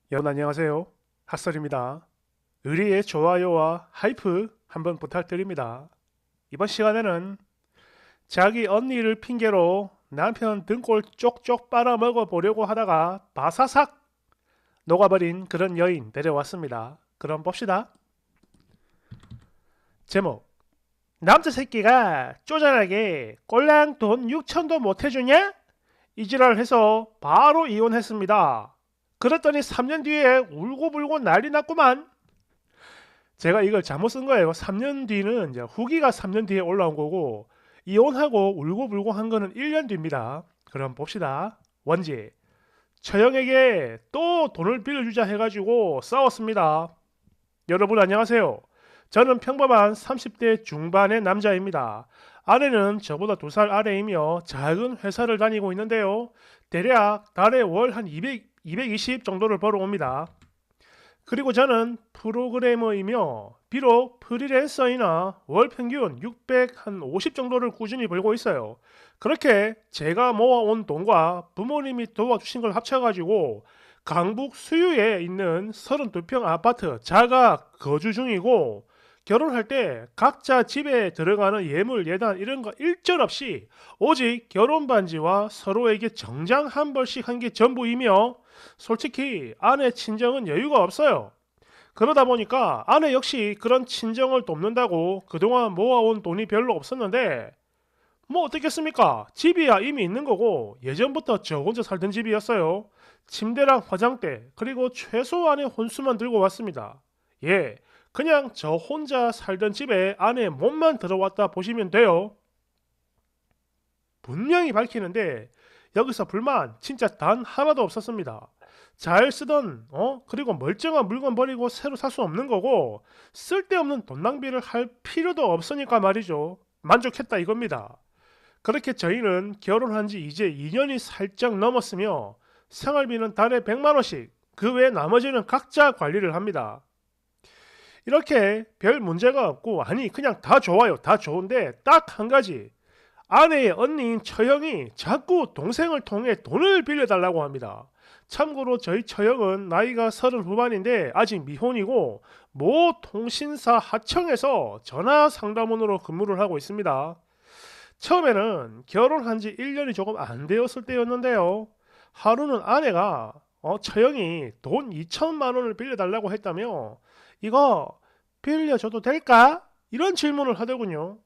여러분 안녕하세요. 핫설입니다. 의리의 좋아요와 하이프 한번 부탁드립니다. 이번 시간에는 자기 언니를 핑계로 남편 등골 쪽쪽 빨아먹어 보려고 하다가 바사삭 녹아버린 그런 여인 데려왔습니다. 그럼 봅시다. 제목: 남자 새끼가 쪼잔하게 꼴랑 돈 6천도 못 해주냐? 이지랄 해서 바로 이혼했습니다. 그랬더니 3년 뒤에 울고불고 난리 났구만. 제가 이걸 잘못 쓴 거예요. 3년 뒤는 이제 후기가 3년 뒤에 올라온 거고, 이혼하고 울고불고 한 거는 1년 뒤입니다. 그럼 봅시다. 원지: 처형에게 또 돈을 빌려주자 해가지고 싸웠습니다. 여러분 안녕하세요. 저는 평범한 30대 중반의 남자입니다. 아내는 저보다 2살 아래이며 작은 회사를 다니고 있는데요. 대략 달에 월 한 220 정도를 벌어옵니다. 그리고 저는 프로그래머이며 비록 프리랜서이나 월 평균 650 정도를 꾸준히 벌고 있어요. 그렇게 제가 모아온 돈과 부모님이 도와주신 걸 합쳐가지고 강북 수유에 있는 32평 아파트 자가 거주 중이고, 결혼할 때 각자 집에 들어가는 예물 예단 이런 거 일절 없이 오직 결혼 반지와 서로에게 정장 한 벌씩 한 게 전부이며, 솔직히 아내 친정은 여유가 없어요. 그러다 보니까 아내 역시 그런 친정을 돕는다고 그동안 모아온 돈이 별로 없었는데, 뭐 어떻겠습니까? 집이야 이미 있는 거고 예전부터 저 혼자 살던 집이었어요. 침대랑 화장대 그리고 최소한의 혼수만 들고 왔습니다. 예, 그냥 저 혼자 살던 집에 안에 몸만 들어왔다 보시면 돼요. 분명히 밝히는데 여기서 불만 진짜 단 하나도 없었습니다. 잘 쓰던 그리고 멀쩡한 물건 버리고 새로 살 수 없는 거고, 쓸데없는 돈 낭비를 할 필요도 없으니까 말이죠. 만족했다 이겁니다. 그렇게 저희는 결혼한 지 이제 2년이 살짝 넘었으며 생활비는 달에 100만 원씩, 그 외 나머지는 각자 관리를 합니다. 이렇게 별 문제가 없고, 아니 그냥 다 좋아요. 다 좋은데 딱 한 가지: 아내의 언니인 처형이 자꾸 동생을 통해 돈을 빌려달라고 합니다. 참고로 저희 처형은 나이가 30 후반인데 아직 미혼이고 모 통신사 하청에서 전화 상담원으로 근무를 하고 있습니다. 처음에는 결혼한 지 1년이 조금 안 되었을 때였는데요. 하루는 아내가 처형이 돈 2천만 원을 빌려달라고 했다며 이거 빌려줘도 될까? 이런 질문을 하더군요.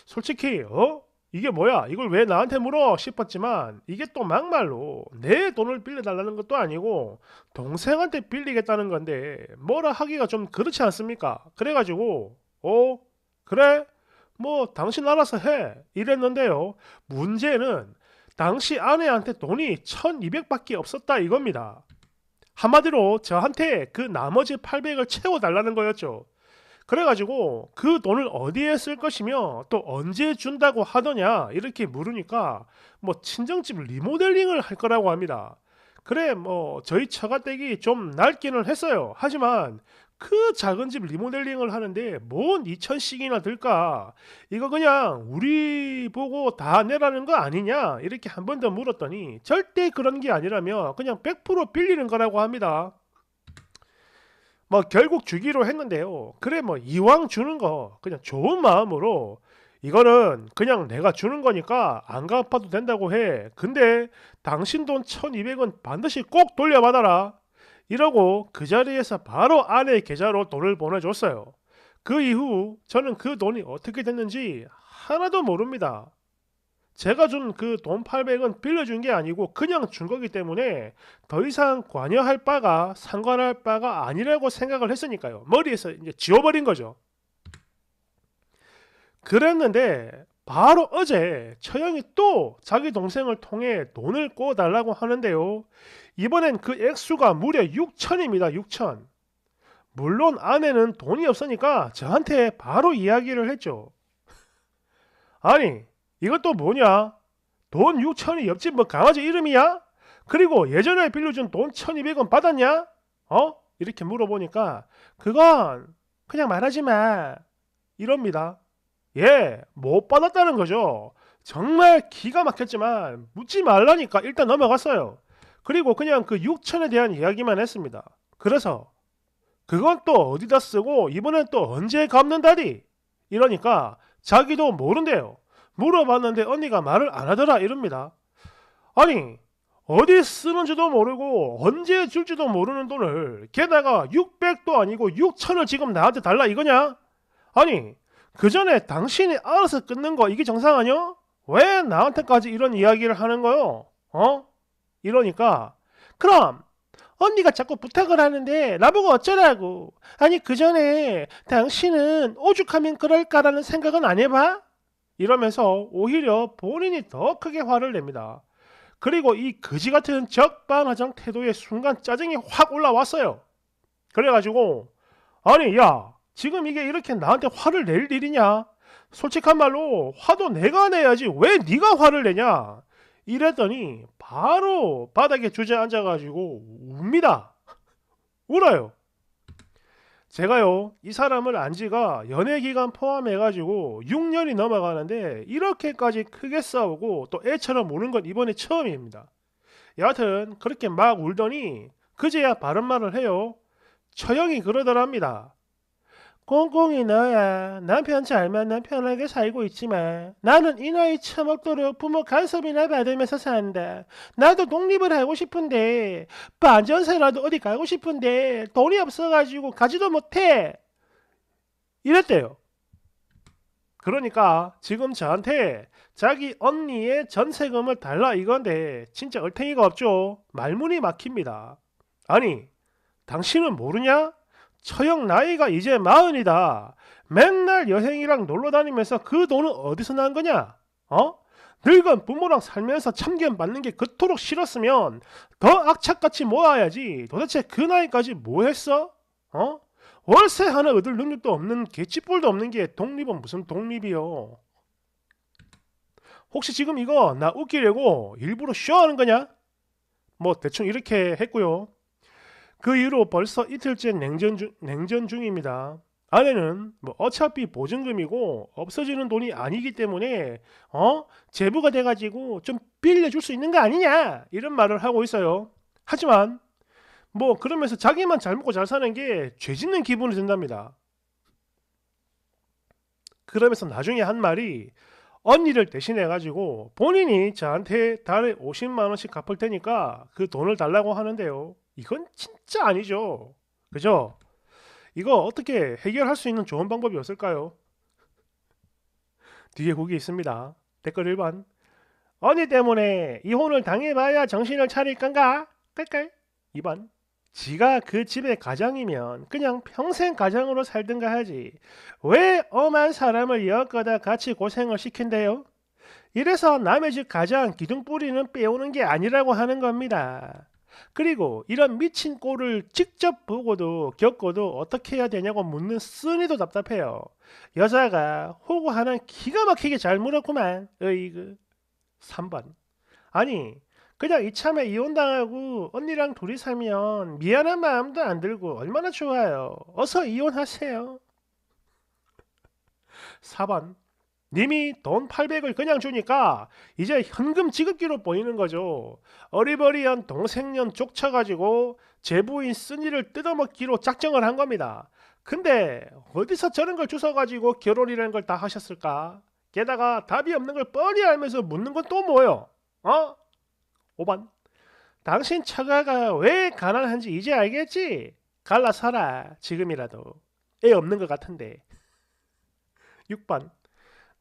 솔직히 이게 뭐야? 이걸 왜 나한테 물어? 싶었지만 이게 또 막말로 내 돈을 빌려달라는 것도 아니고 동생한테 빌리겠다는 건데 뭐라 하기가 좀 그렇지 않습니까? 그래가지고 그래? 뭐 당신 알아서 해 이랬는데요. 문제는 당시 아내한테 돈이 1200밖에 없었다 이겁니다. 한마디로 저한테 그 나머지 800을 채워달라는 거였죠. 그래가지고 그 돈을 어디에 쓸 것이며 또 언제 준다고 하더냐 이렇게 물으니까 뭐 친정집 리모델링을 할 거라고 합니다. 그래 뭐 저희 처가댁이 좀 낡기는 했어요. 하지만 그 작은 집 리모델링을 하는데 뭔 2천씩이나 들까? 이거 그냥 우리 보고 다 내라는 거 아니냐? 이렇게 한 번 더 물었더니 절대 그런 게 아니라며 그냥 100% 빌리는 거라고 합니다. 뭐 결국 주기로 했는데요. 그래 뭐 이왕 주는 거 그냥 좋은 마음으로 이거는 그냥 내가 주는 거니까 안 갚아도 된다고 해. 근데 당신 돈 1200원 반드시 꼭 돌려받아라. 이러고 그 자리에서 바로 아내 계좌로 돈을 보내줬어요. 그 이후 저는 그 돈이 어떻게 됐는지 하나도 모릅니다. 제가 준 그 돈 800은 빌려준 게 아니고 그냥 준 거기 때문에 더 이상 관여할 바가 상관할 바가 아니라고 생각을 했으니까요. 머리에서 이제 지워버린 거죠. 그랬는데 바로 어제 처형이 또 자기 동생을 통해 돈을 꿔달라고 하는데요. 이번엔 그 액수가 무려 6천입니다. 6천. 물론 아내는 돈이 없으니까 저한테 바로 이야기를 했죠. 아니, 이것도 뭐냐? 돈 6천이 옆집 뭐 강아지 이름이야? 그리고 예전에 빌려준 돈 1200원 받았냐? 이렇게 물어보니까 그건 그냥 말하지 마. 이럽니다. 예, 못 받았다는 거죠. 정말 기가 막혔지만 묻지 말라니까 일단 넘어갔어요. 그리고 그냥 그 6천에 대한 이야기만 했습니다. 그래서 그건 또 어디다 쓰고 이번엔 또 언제 갚는다디? 이러니까 자기도 모른대요. 물어봤는데 언니가 말을 안 하더라 이럽니다. 아니 어디 쓰는지도 모르고 언제 줄지도 모르는 돈을 게다가 600도 아니고 6천을 지금 나한테 달라 이거냐? 아니 그 전에 당신이 알아서 끊는 거 이게 정상 아니야? 왜 나한테까지 이런 이야기를 하는 거요? 어? 이러니까 그럼 언니가 자꾸 부탁을 하는데 나보고 어쩌라고. 아니 그 전에 당신은 오죽하면 그럴까라는 생각은 안 해봐? 이러면서 오히려 본인이 더 크게 화를 냅니다. 그리고 이 거지 같은 적반하장 태도에 순간 짜증이 확 올라왔어요. 그래가지고 아니 야 지금 이게 이렇게 나한테 화를 낼 일이냐? 솔직한 말로 화도 내가 내야지 왜 네가 화를 내냐? 이랬더니 바로 바닥에 주저앉아가지고 웁니다. 울어요. 제가요 이 사람을 안 지가 연애 기간 포함해가지고 6년이 넘어가는데 이렇게까지 크게 싸우고 또 애처럼 우는 건 이번에 처음입니다. 여하튼 그렇게 막 울더니 그제야 바른 말을 해요. 처형이 그러더랍니다. 꽁꽁이 너야 남편 잘 만나 편하게 살고 있지만 나는 이 나이 처먹도록 부모 간섭이나 받으면서 산다. 나도 독립을 하고 싶은데 반전세라도 어디 가고 싶은데 돈이 없어가지고 가지도 못해. 이랬대요. 그러니까 지금 저한테 자기 언니의 전세금을 달라 이건데 진짜 얼탱이가 없죠. 말문이 막힙니다. 아니 당신은 모르냐? 처형 나이가 이제 40이다. 맨날 여행이랑 놀러 다니면서 그 돈은 어디서 난 거냐? 어? 늙은 부모랑 살면서 참견 받는 게 그토록 싫었으면 더 악착같이 모아야지. 도대체 그 나이까지 뭐 했어? 어? 월세 하나 얻을 능력도 없는 개찌뿔도 없는 게 독립은 무슨 독립이요? 혹시 지금 이거 나 웃기려고 일부러 쇼하는 거냐? 뭐 대충 이렇게 했고요. 그 이후로 벌써 이틀째 냉전 중입니다. 아내는 뭐 어차피 보증금이고 없어지는 돈이 아니기 때문에 제부가 돼가지고 좀 빌려줄 수 있는 거 아니냐 이런 말을 하고 있어요. 하지만 뭐 그러면서 자기만 잘 먹고 잘 사는 게 죄 짓는 기분이 든답니다. 그러면서 나중에 한 말이 언니를 대신해가지고 본인이 저한테 달에 50만 원씩 갚을 테니까 그 돈을 달라고 하는데요. 이건 진짜 아니죠. 그죠? 이거 어떻게 해결할 수 있는 좋은 방법이 없을까요? 뒤에 곡이 있습니다. 댓글 1번. 언니 때문에 이혼을 당해봐야 정신을 차릴 건가? 깔깔. 2번. 지가 그 집의 가장이면 그냥 평생 가장으로 살든가 하지. 왜 엄한 사람을 엮어다 같이 고생을 시킨대요? 이래서 남의 집 가장 기둥뿌리는 빼오는 게 아니라고 하는 겁니다. 그리고 이런 미친 꼴을 직접 보고도 겪고도 어떻게 해야 되냐고 묻는 쓰니도 답답해요. 여자가 호구 하나 기가 막히게 잘 물었구만. 으이그. 3번. 아니 그냥 이참에 이혼당하고 언니랑 둘이 살면 미안한 마음도 안 들고 얼마나 좋아요. 어서 이혼하세요. 4번. 님이 돈 800을 그냥 주니까 이제 현금 지급기로 보이는 거죠. 어리버리한 동생년 족쳐가지고 제부인 쓴이를 뜯어먹기로 작정을 한 겁니다. 근데 어디서 저런 걸 주워가지고 결혼이라는 걸 다 하셨을까? 게다가 답이 없는 걸 뻔히 알면서 묻는 건 또 뭐예요? 5번. 당신 처가가 왜 가난한지 이제 알겠지? 갈라 살아 지금이라도. 애 없는 것 같은데. 6번.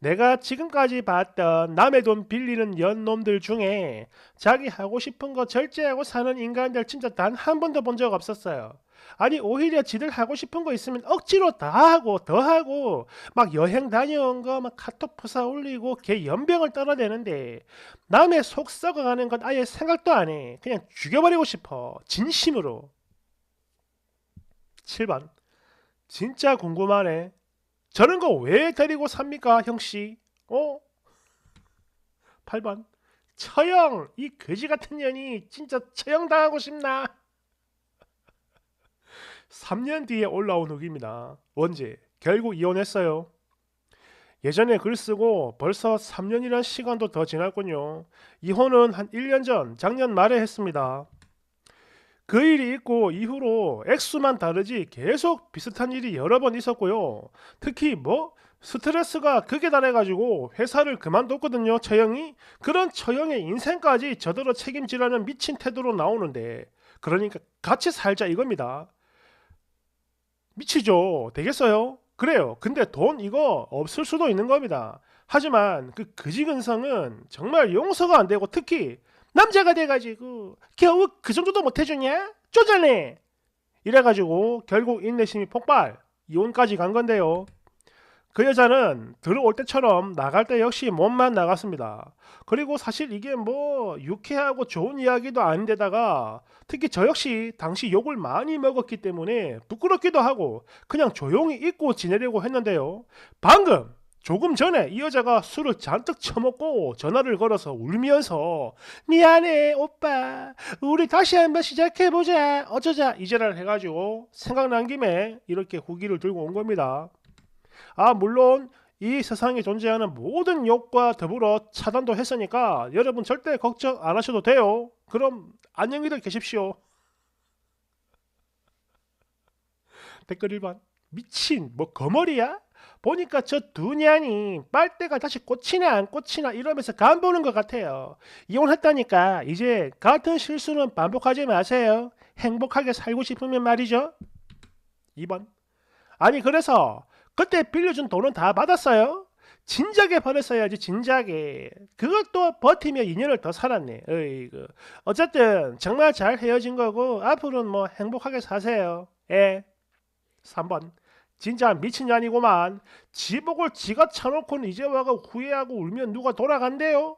내가 지금까지 봤던 남의 돈 빌리는 연놈들 중에 자기 하고 싶은 거 절제하고 사는 인간들 진짜 단 한 번도 본 적 없었어요. 아니 오히려 지들 하고 싶은 거 있으면 억지로 다 하고 더 하고 막 여행 다녀온 거 막 카톡 부사 올리고 걔 연병을 떨어대는데 남의 속 썩어가는 건 아예 생각도 안 해. 그냥 죽여버리고 싶어. 진심으로. 7번. 진짜 궁금하네. 저런 거 왜 데리고 삽니까 형씨? 8번. 처형 이 거지 같은 년이 진짜 처형당하고 싶나? 3년 뒤에 올라온 후기입니다. 원제 결국 이혼했어요. 예전에 글 쓰고 벌써 3년이란 시간도 더 지났군요. 이혼은 한 1년 전 작년 말에 했습니다. 그 일이 있고 이후로 액수만 다르지 계속 비슷한 일이 여러 번 있었고요. 특히 뭐 스트레스가 극에 달해가지고 회사를 그만뒀거든요. 처형이. 그런 처형의 인생까지 저더러 책임지라는 미친 태도로 나오는데, 그러니까 같이 살자 이겁니다. 미치죠. 되겠어요? 그래요. 근데 돈 이거 없을 수도 있는 겁니다. 하지만 그 그지근성은 정말 용서가 안 되고, 특히 남자가 돼가지고 겨우 그 정도도 못 해주냐? 쪼잔해. 이래가지고 결국 인내심이 폭발, 이혼까지 간 건데요. 그 여자는 들어올 때처럼 나갈 때 역시 몸만 나갔습니다. 그리고 사실 이게 뭐 유쾌하고 좋은 이야기도 아닌데다가, 특히 저 역시 당시 욕을 많이 먹었기 때문에 부끄럽기도 하고 그냥 조용히 잊고 지내려고 했는데요. 방금 조금 전에 이 여자가 술을 잔뜩 처먹고 전화를 걸어서 울면서 "미안해 오빠, 우리 다시 한번 시작해보자, 어쩌자" 이제를 해가지고 생각난 김에 이렇게 후기를 들고 온 겁니다. 물론 이 세상에 존재하는 모든 욕과 더불어 차단도 했으니까 여러분 절대 걱정 안 하셔도 돼요. 그럼 안녕히들 계십시오. 댓글 1번. 미친 뭐 거머리야? 보니까 저 두 년이 빨대가 다시 꽂히나 안 꽂히나 이러면서 간 보는 것 같아요. 이혼했다니까 이제 같은 실수는 반복하지 마세요. 행복하게 살고 싶으면 말이죠. 2번. 아니 그래서 그때 빌려준 돈은 다 받았어요? 진작에 버렸어야지, 진작에. 그것도 버티며 2년을 더 살았네. 어이구. 어쨌든 정말 잘 헤어진 거고 앞으로는 뭐 행복하게 사세요. 예. 3번. 진짜 미친년이구만. 지복을 지가 차놓고는 이제 와가 후회하고 울면 누가 돌아간대요?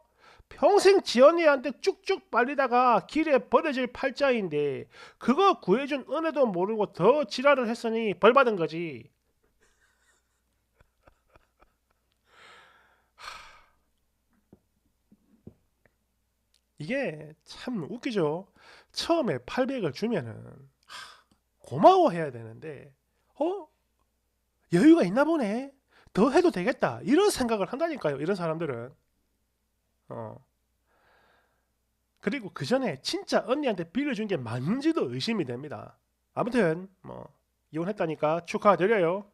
평생 지연이한테 쭉쭉 빨리다가 길에 버려질 팔자인데 그거 구해준 은혜도 모르고 더 지랄을 했으니 벌 받은 거지. 이게 참 웃기죠. 처음에 800을 주면은 고마워해야 되는데, 어? 여유가 있나 보네. 더 해도 되겠다. 이런 생각을 한다니까요. 이런 사람들은. 어. 그리고 그 전에 진짜 언니한테 빌려준 게 맞는지도 의심이 됩니다. 아무튼 뭐 이혼했다니까 축하드려요.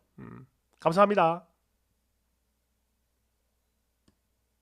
감사합니다.